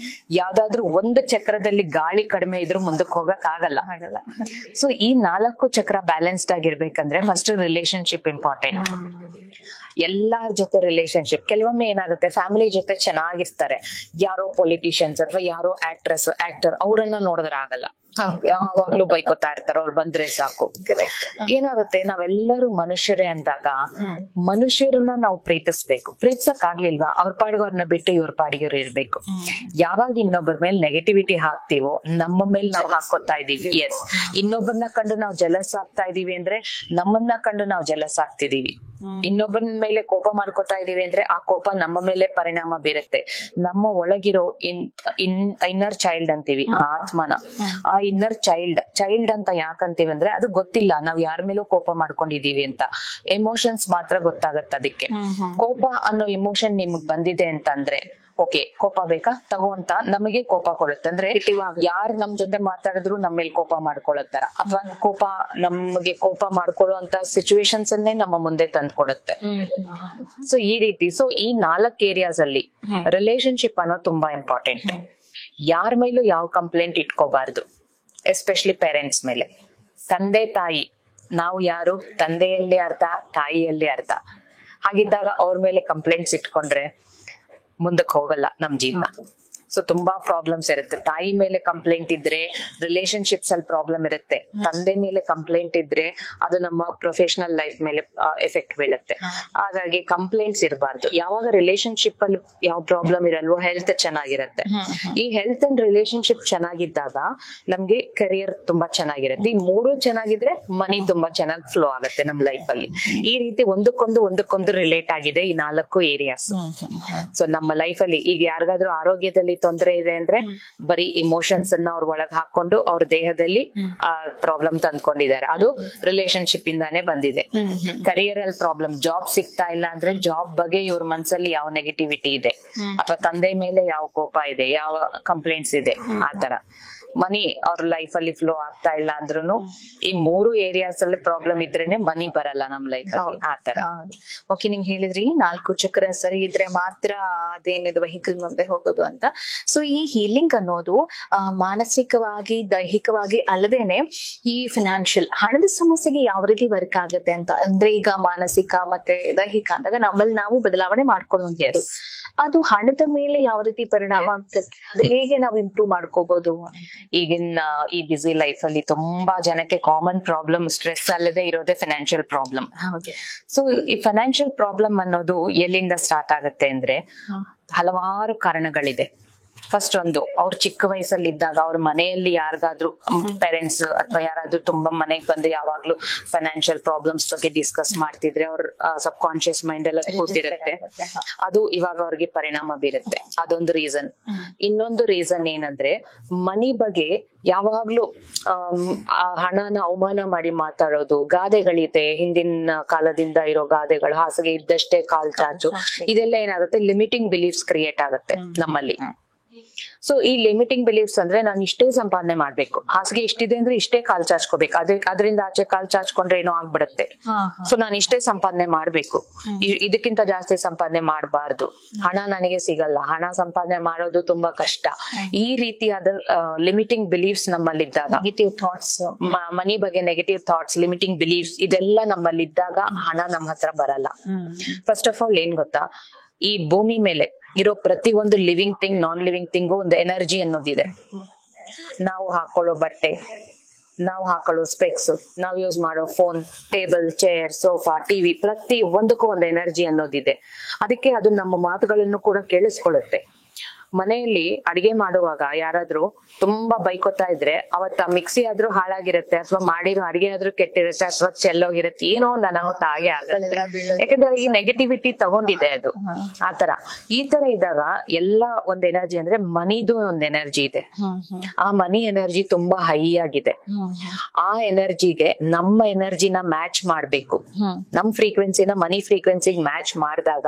ಯಾವ್ದಾದ್ರು ಒಂದು ಚಕ್ರದಲ್ಲಿ ಗಾಳಿ ಕಡಿಮೆ ಇದ್ರೂ ಮುಂದಕ್ಕೆ ಹೋಗಕ್ ಆಗಲ್ಲ. ಸೊ ಈ 4 ಚಕ್ರ ಬ್ಯಾಲೆನ್ಸ್ಡ್ ಆಗಿರ್ಬೇಕಂದ್ರೆ ಫಸ್ಟ್ ರಿಲೇಶನ್ಶಿಪ್ ಇಂಪಾರ್ಟೆಂಟ್. ಎಲ್ಲಾರ ಜೊತೆ ರಿಲೇಶನ್ಶಿಪ್. ಕೆಲವೊಮ್ಮೆ ಏನಾಗುತ್ತೆ, ಫ್ಯಾಮಿಲಿ ಜೊತೆ ಚೆನ್ನಾಗಿರ್ತಾರೆ, ಯಾರೋ ಪೊಲಿಟಿಷಿಯನ್ಸ್ ಅಥವಾ ಯಾರೋ ಆಕ್ಟರ್ ಅವ್ರನ್ನ ನೋಡಿದ್ರೆ ಆಗಲ್ಲ, ಯಾವಾಗ್ಲೂ ಬೈಕೋತಾ ಇರ್ತಾರೆ, ಅವ್ರು ಬಂದ್ರೆ ಸಾಕು. ಏನಾಗುತ್ತೆ, ನಾವೆಲ್ಲರೂ ಮನುಷ್ಯರೇ ಅಂದಾಗ ಮನುಷ್ಯರನ್ನ ನಾವು ಪ್ರೀತಿಸ್ಬೇಕು. ಪ್ರೀತಿಸಕ್ ಆಗ್ಲಿಲ್ವಾ, ಅವ್ರ ಪಾಡಿಗೆ ಅವ್ರನ್ನ ಬಿಟ್ಟು ಇವ್ರ ಪಾಡಿಗೆ ಇರ್ಬೇಕು. ಯಾವಾಗ ಇನ್ನೊಬ್ಬರ ಮೇಲೆ ನೆಗೆಟಿವಿಟಿ ಹಾಕ್ತಿವೋ ನಮ್ಮ ಮೇಲೆ ನಾವು ಹಾಕೋತಾ ಇದೀವಿ. ಎಸ್, ಇನ್ನೊಬ್ಬರನ್ನ ಕಂಡು ನಾವು ಜಲಸ್ ಆಗ್ತಾ ಇದೀವಿ ಅಂದ್ರೆ ನಮ್ಮನ್ನ ಕಂಡು ನಾವು ಜಲಸ್ ಆಗ್ತಿದೀವಿ. ಇನ್ನೊಬ್ಬನ ಮೇಲೆ ಕೋಪ ಮಾಡ್ಕೊತಾ ಇದೀವಿ ಅಂದ್ರೆ ಆ ಕೋಪ ನಮ್ಮ ಮೇಲೆ ಪರಿಣಾಮ ಬೀರುತ್ತೆ. ನಮ್ಮ ಒಳಗಿರೋ ಇನ್ನರ್ ಚೈಲ್ಡ್ ಅಂತೀವಿ, ಆತ್ಮನ, ಆ ಇನ್ನರ್ ಚೈಲ್ಡ್ ಅಂತ ಯಾಕಂತೀವಿ ಅಂದ್ರೆ ಅದು ಗೊತ್ತಿಲ್ಲ ನಾವ್ ಯಾರ ಮೇಲೂ ಕೋಪ ಮಾಡ್ಕೊಂಡಿದೀವಿ ಅಂತ. ಎಮೋಷನ್ಸ್ ಮಾತ್ರ ಗೊತ್ತಾಗತ್ತೆ ಅದಕ್ಕೆ. ಕೋಪ ಅನ್ನೋ ಎಮೋಷನ್ ನಿಮಗ್ ಬಂದಿದೆ ಅಂತಂದ್ರೆ ಓಕೆ, ಕೋಪ ಬೇಕಾ ತಗೋ ಅಂತ ನಮಗೆ ಕೋಪ ಕೊಡುತ್ತೆ. ಅಂದ್ರೆ ಯಾರು ನಮ್ ಜೊತೆ ಮಾತಾಡಿದ್ರು ನಮ್ಮ ಮೇಲೆ ಕೋಪ ಮಾಡ್ಕೊಳತ್ತಾರ, ಅಥವಾ ನಮಗೆ ಕೋಪ ಮಾಡ್ಕೊಳ್ಳೋ ಅಂತ ಸಿಚುವೇಶನ್ಸ್ ಅನ್ನೇ ನಮ್ಮ ಮುಂದೆ ತಂದು ಕೊಡುತ್ತೆ. ಸೊ ಈ ರೀತಿ, ಸೊ ಈ 4 ಏರಿಯಾಸ್ ಅಲ್ಲಿ ರಿಲೇಶನ್ಶಿಪ್ ಅನ್ನೋದು ತುಂಬಾ ಇಂಪಾರ್ಟೆಂಟ್. ಯಾರ ಮೇಲೂ ಯಾವ ಕಂಪ್ಲೇಂಟ್ ಇಟ್ಕೋಬಾರ್ದು, ಎಸ್ಪೆಷಲಿ ಪೇರೆಂಟ್ಸ್ ಮೇಲೆ. ತಂದೆ ತಾಯಿ, ನಾವು ಯಾರು, ತಂದೆಯಲ್ಲಿ ಅರ್ಥ, ತಾಯಿಯಲ್ಲಿ ಅರ್ಥ. ಹಾಗಿದ್ದಾಗ ಅವ್ರ ಮೇಲೆ ಕಂಪ್ಲೇಂಟ್ಸ್ ಇಟ್ಕೊಂಡ್ರೆ ಮುಂದಕ್ಕೆ ಹೋಗಲ್ಲ ನಮ್ ಜೀವನ. ಸೊ ತುಂಬಾ ಪ್ರಾಬ್ಲಮ್ಸ್ ಇರುತ್ತೆ. ತಾಯಿ ಮೇಲೆ ಕಂಪ್ಲೇಂಟ್ ಇದ್ರೆ ರಿಲೇಶನ್ಶಿಪ್ಸ್ ಅಲ್ಲಿ ಪ್ರಾಬ್ಲಮ್ ಇರುತ್ತೆ. ತಂದೆ ಮೇಲೆ ಕಂಪ್ಲೇಂಟ್ ಇದ್ರೆ ಅದು ನಮ್ಮ ಪ್ರೊಫೆಷನಲ್ ಲೈಫ್ ಮೇಲೆ ಎಫೆಕ್ಟ್ ಬೀಳುತ್ತೆ. ಹಾಗಾಗಿ ಕಂಪ್ಲೇಂಟ್ಸ್ ಇರಬಾರ್ದು. ಯಾವಾಗ ರಿಲೇಶನ್ಶಿಪ್ ಅಲ್ಲಿ ಯಾವ ಪ್ರಾಬ್ಲಮ್ ಇರಲ್ವೋ ಹೆಲ್ತ್ ಚೆನ್ನಾಗಿರುತ್ತೆ. ಈ ಹೆಲ್ತ್ ಅಂಡ್ ರಿಲೇಶನ್ಶಿಪ್ ಚೆನ್ನಾಗಿದ್ದಾಗ ನಮ್ಗೆ ಕರಿಯರ್ ತುಂಬಾ ಚೆನ್ನಾಗಿರುತ್ತೆ. ಈ 3 ಚೆನ್ನಾಗಿದ್ರೆ ಮನಿ ತುಂಬಾ ಚೆನ್ನಾಗಿ ಫ್ಲೋ ಆಗುತ್ತೆ ನಮ್ ಲೈಫ್ ಅಲ್ಲಿ. ಈ ರೀತಿ ಒಂದಕ್ಕೊಂದು ರಿಲೇಟ್ ಆಗಿದೆ ಈ 4 ಏರಿಯಾಸ್. ಸೊ ನಮ್ಮ ಲೈಫ್ ಅಲ್ಲಿ ಈಗ ಯಾರಿಗಾದ್ರೂ ಆರೋಗ್ಯದಲ್ಲಿ ತೊಂದರೆ ಇದೆ ಅಂದ್ರೆ ಬರೀ ಇಮೋಷನ್ಸ್ ಅನ್ನ ಅವ್ರ ಒಳಗ್ ಹಾಕೊಂಡು ಅವ್ರ ದೇಹದಲ್ಲಿ ಪ್ರಾಬ್ಲಮ್ ತಂದ್ಕೊಂಡಿದ್ದಾರೆ. ಅದು ರಿಲೇಶನ್ಶಿಪ್ ಇಂದಾನೇ ಬಂದಿದೆ. ಕರಿಯರ್ ಅಲ್ಲಿ ಪ್ರಾಬ್ಲಮ್, ಜಾಬ್ ಸಿಗ್ತಾ ಇಲ್ಲ ಅಂದ್ರೆ ಜಾಬ್ ಬಗ್ಗೆ ಇವ್ರ ಮನ್ಸಲ್ಲಿ ಯಾವ ನೆಗೆಟಿವಿಟಿ ಇದೆ, ಅಥವಾ ತಂದೆ ಮೇಲೆ ಯಾವ ಕೋಪ ಇದೆ, ಯಾವ ಕಂಪ್ಲೇಂಟ್ಸ್ ಇದೆ, ಆತರ. ಮನಿ ಅವ್ರ ಲೈಫ್ ಅಲ್ಲಿ ಫ್ಲೋ ಆಗ್ತಾ ಇಲ್ಲ ಅಂದ್ರೂ ಈ 3 ಏರಿಯಾಸ್ ಅಲ್ಲಿ ಪ್ರಾಬ್ಲಮ್ ಇದ್ರೇನೆ ಮನಿ ಬರಲ್ಲ ನಮ್ ಲೈಫ್ ಆತರ. ಓಕೆ, ನೀವ್ ಹೇಳಿದ್ರಿ 4 ಚಕ್ರ ಸರಿ ಇದ್ರೆ ಮಾತ್ರ ಅದೇನಿದೆ ವೆಹಿಕಲ್ ಮುಂದೆ ಹೋಗೋದು ಅಂತ. ಸೊ ಈ ಹೀಲಿಂಗ್ ಅನ್ನೋದು ಮಾನಸಿಕವಾಗಿ, ದೈಹಿಕವಾಗಿ ಅಲ್ಲದೇನೆ ಈ ಫಿನಾನ್ಷಿಯಲ್ ಹಣದ ಸಮಸ್ಯೆಗೆ ಯಾವ ರೀತಿ ವರ್ಕ್ ಆಗುತ್ತೆ ಅಂತ. ಅಂದ್ರೆ ಈಗ ಮಾನಸಿಕ ಮತ್ತೆ ದೈಹಿಕ ಅಂದಾಗ ನಮ್ಮಲ್ಲಿ ನಾವು ಬದಲಾವಣೆ ಮಾಡ್ಕೊಳ್ಳುವಂಥದ್ದು, ಅದು ಹಣದ ಮೇಲೆ ಯಾವ ರೀತಿ ಪರಿಣಾಮ ಆಗ್ತದೆ, ಹೇಗೆ ನಾವು ಇಂಪ್ರೂವ್ ಮಾಡ್ಕೋಬಹುದು? ಈಗಿನ ಈ ಬಿಸಿ ಲೈಫ್ ಅಲ್ಲಿ ತುಂಬಾ ಜನಕ್ಕೆ ಕಾಮನ್ ಪ್ರಾಬ್ಲಮ್ ಸ್ಟ್ರೆಸ್ ಅಲ್ಲದೆ ಇರೋದೇ ಫೈನಾನ್ಷಿಯಲ್ ಪ್ರಾಬ್ಲಮ್. ಸೊ ಈ ಫೈನಾನ್ಷಿಯಲ್ ಪ್ರಾಬ್ಲಮ್ ಅನ್ನೋದು ಎಲ್ಲಿಂದ ಸ್ಟಾರ್ಟ್ ಆಗುತ್ತೆ ಅಂದ್ರೆ ಹಲವಾರು ಕಾರಣಗಳಿದೆ. ಫಸ್ಟ್ ಒಂದು, ಅವ್ರ ಚಿಕ್ಕ ವಯಸ್ಸಲ್ಲಿ ಇದ್ದಾಗ ಅವ್ರ ಮನೆಯಲ್ಲಿ ಯಾರಿಗಾದ್ರೂ ಪೇರೆಂಟ್ಸ್ ಅಥವಾ ಯಾರಾದ್ರೂ ತುಂಬಾ ಮನೆಗೆ ಬಂದು ಯಾವಾಗ್ಲೂ ಫೈನಾನ್ಷಿಯಲ್ ಪ್ರಾಬ್ಲಮ್ಸ್ ಬಗ್ಗೆ ಡಿಸ್ಕಸ್ ಮಾಡ್ತಿದ್ರೆ ಅವ್ರ ಸಬ್ ಕಾನ್ಶಿಯಸ್ ಮೈಂಡ್ ಎಲ್ಲ ಕೂತಿರುತ್ತೆ. ಅದು ಇವಾಗ ಅವ್ರಿಗೆ ಪರಿಣಾಮ ಬೀರುತ್ತೆ. ಅದೊಂದು ರೀಸನ್. ಇನ್ನೊಂದು ರೀಸನ್ ಏನಂದ್ರೆ ಮನಿ ಬಗ್ಗೆ ಯಾವಾಗ್ಲೂ ಆ ಹಣನ ಅವಮಾನ ಮಾಡಿ ಮಾತಾಡೋದು, ಗಾದೆಗಳಿದೆ, ಹಿಂದಿನ ಕಾಲದಿಂದ ಇರೋ ಗಾದೆಗಳು, ಹಾಸಿಗೆ ಇದ್ದಷ್ಟೇ ಕಾಲ್ ಚಾಚು, ಇದೆಲ್ಲ ಏನಾಗುತ್ತೆ, ಲಿಮಿಟಿಂಗ್ ಬಿಲೀಫ್ಸ್ ಕ್ರಿಯೇಟ್ ಆಗುತ್ತೆ ನಮ್ಮಲ್ಲಿ. ಸೊ ಈ ಲಿಮಿಟಿಂಗ್ ಬಿಲೀಫ್ಸ್ ಅಂದ್ರೆ ನಾನು ಇಷ್ಟೇ ಸಂಪಾದನೆ ಮಾಡ್ಬೇಕು, ಹಾಸಿಗೆ ಇಷ್ಟಿದೆ ಅಂದ್ರೆ ಇಷ್ಟೇ ಕಾಲ್ ಚಾಚ್ಕೋಬೇಕು, ಅದರಿಂದ ಆಚೆ ಕಾಲ್ ಚಾಚ್ಕೊಂಡ್ರೆ ಏನೋ ಆಗ್ಬಿಡುತ್ತೆ. ಸೊ ನಾನು ಇಷ್ಟೇ ಸಂಪಾದನೆ ಮಾಡ್ಬೇಕು, ಇದಕ್ಕಿಂತ ಜಾಸ್ತಿ ಸಂಪಾದನೆ ಮಾಡಬಾರ್ದು, ಹಣ ನನಗೆ ಸಿಗಲ್ಲ, ಹಣ ಸಂಪಾದನೆ ಮಾಡೋದು ತುಂಬಾ ಕಷ್ಟ. ಈ ರೀತಿಯಾದ ಲಿಮಿಟಿಂಗ್ ಬಿಲೀಫ್ಸ್ ನಮ್ಮಲ್ಲಿದ್ದಾಗ, ನೆಗೆಟಿವ್ ಥಾಟ್ಸ್, ಮನಿ ಬಗ್ಗೆ ನೆಗೆಟಿವ್ ಥಾಟ್ಸ್, ಲಿಮಿಟಿಂಗ್ ಬಿಲೀಫ್ಸ್ ಇದೆಲ್ಲ ನಮ್ಮಲ್ಲಿದ್ದಾಗ ಹಣ ನಮ್ಮ ಹತ್ರ ಬರಲ್ಲ. ಫಸ್ಟ್ ಆಫ್ ಆಲ್ ಏನ್ ಗೊತ್ತಾ, ಈ ಭೂಮಿ ಮೇಲೆ ಇರೋ ಪ್ರತಿ ಒಂದು living thing, non living thing ಒಂದು ಎನರ್ಜಿ ಅನ್ನೋದಿದೆ. ನಾವು ಹಾಕೊಳ್ಳೋ ಬಟ್ಟೆ, ನಾವು ಹಾಕೊಳ್ಳೋ ಸ್ಪೆಕ್ಸ್, ನಾವು ಯೂಸ್ ಮಾಡೋ phone, table, chair, sofa, TV, ಪ್ರತಿ ಒಂದಕ್ಕೂ ಒಂದು ಎನರ್ಜಿ ಅನ್ನೋದಿದೆ. ಅದಕ್ಕೆ ಅದು ನಮ್ಮ ಮಾತುಗಳನ್ನು ಕೂಡ ಕೇಳಿಸ್ಕೊಳ್ಳುತ್ತೆ. ಮನೆಯಲ್ಲಿ ಅಡಿಗೆ ಮಾಡುವಾಗ ಯಾರಾದ್ರೂ ತುಂಬಾ ಬೈಕೋತಾ ಇದ್ರೆ ಅವತ್ತ ಮಿಕ್ಸಿ ಆದ್ರೂ ಹಾಳಾಗಿರುತ್ತೆ, ಅಥವಾ ಮಾಡಿರೋ ಅಡಿಗೆ ಆದ್ರೂ ಕೆಟ್ಟಿರುತ್ತೆ, ಅಥವಾ ಚೆಲ್ಲೋಗಿರುತ್ತೆ, ಏನೋ ಒಂದು ಅನಾಹುತ ಆಗೇ ಆಗುತ್ತೆ. ಯಾಕಂದ್ರೆ ಈ ನೆಗೆಟಿವಿಟಿ ತಗೊಂಡಿದೆ ಅದು. ಆತರ ಈ ತರ ಇದ್ದಾಗ ಎಲ್ಲ ಒಂದ್ ಎನರ್ಜಿ ಅಂದ್ರೆ ಮನಿದು ಒಂದ್ ಎನರ್ಜಿ ಇದೆ. ಆ ಮನಿ ಎನರ್ಜಿ ತುಂಬಾ ಹೈ ಆಗಿದೆ. ಆ ಎನರ್ಜಿಗೆ ನಮ್ಮ ಎನರ್ಜಿನ ಮ್ಯಾಚ್ ಮಾಡ್ಬೇಕು. ನಮ್ ಫ್ರೀಕ್ವೆನ್ಸಿನ ಮನಿ ಫ್ರೀಕ್ವೆನ್ಸಿಗೆ ಮ್ಯಾಚ್ ಮಾಡಿದಾಗ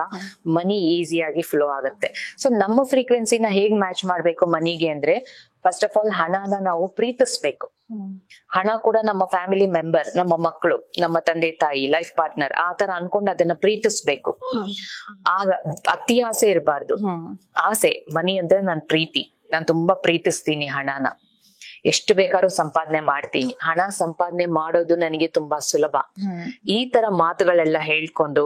ಮನಿ ಈಸಿಯಾಗಿ ಫ್ಲೋ ಆಗುತ್ತೆ. ಸೊ ನಮ್ಮ ಫ್ರೀಕ್ವೆನ್ಸಿ ಹೇಗ್ ಮ್ಯಾಚ್ ಮಾಡ್ಬೇಕು ಮನಿಗೆ ಅಂದ್ರೆ, ಫಸ್ಟ್ ಆಫ್ ಆಲ್ ಹಣನ ನಾವು ಪ್ರೀತಿಸ್ಬೇಕು. ಹಣ ಕೂಡ ನಮ್ಮ ಫ್ಯಾಮಿಲಿ ಮೆಂಬರ್, ನಮ್ಮ ಮಕ್ಕಳು, ನಮ್ಮ ತಂದೆ ತಾಯಿ, ಲೈಫ್ ಪಾರ್ಟ್ನರ್, ಆ ತರ ಅನ್ಕೊಂಡು ಅದನ್ನ ಪ್ರೀತಿಸ್ಬೇಕು. ಆಗ ಅತಿ ಆಸೆ ಇರಬಾರ್ದು. ಆಸೆ, ಮನಿ ಅಂದ್ರೆ ನನ್ ಪ್ರೀತಿ, ನಾನ್ ತುಂಬಾ ಪ್ರೀತಿಸ್ತೀನಿ ಹಣನ, ಎಷ್ಟು ಬೇಕಾದ್ರೂ ಸಂಪಾದನೆ ಮಾಡ್ತೀನಿ, ಹಣ ಸಂಪಾದನೆ ಮಾಡೋದು ನನಗೆ ತುಂಬಾ ಸುಲಭ. ಈ ತರ ಮಾತುಗಳೆಲ್ಲ ಹೇಳ್ಕೊಂಡು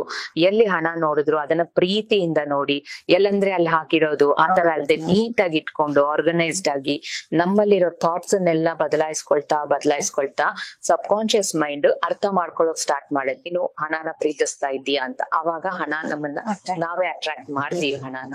ಎಲ್ಲಿ ಹಣ ನೋಡಿದ್ರು ಅದನ್ನ ಪ್ರೀತಿಯಿಂದ ನೋಡಿ, ಎಲ್ಲಂದ್ರೆ ಅಲ್ಲಿ ಹಾಕಿರೋದು ಆ ತರ ಅಲ್ಲದೆ ನೀಟಾಗಿ ಇಟ್ಕೊಂಡು ಆರ್ಗನೈಸ್ಡ್ ಆಗಿ ನಮ್ಮಲ್ಲಿರೋ ಥಾಟ್ಸ್ ಅನ್ನೆಲ್ಲ ಬದಲಾಯಿಸ್ಕೊಳ್ತಾ ಸಬ್ ಕಾನ್ಶಿಯಸ್ ಮೈಂಡ್ ಅರ್ಥ ಮಾಡ್ಕೊಳ್ಳೋಕ್ ಸ್ಟಾರ್ಟ್ ಮಾಡುತ್ತೆ, ನೀನು ಹಣನ ಪ್ರೀತಿಸ್ತಾ ಇದ್ದೀಯಾ ಅಂತ. ಅವಾಗ ಹಣ ನಮ್ಮನ್ನ ನಾವೇ ಅಟ್ರಾಕ್ಟ್ ಮಾಡ್ತೀವಿ ಹಣನ.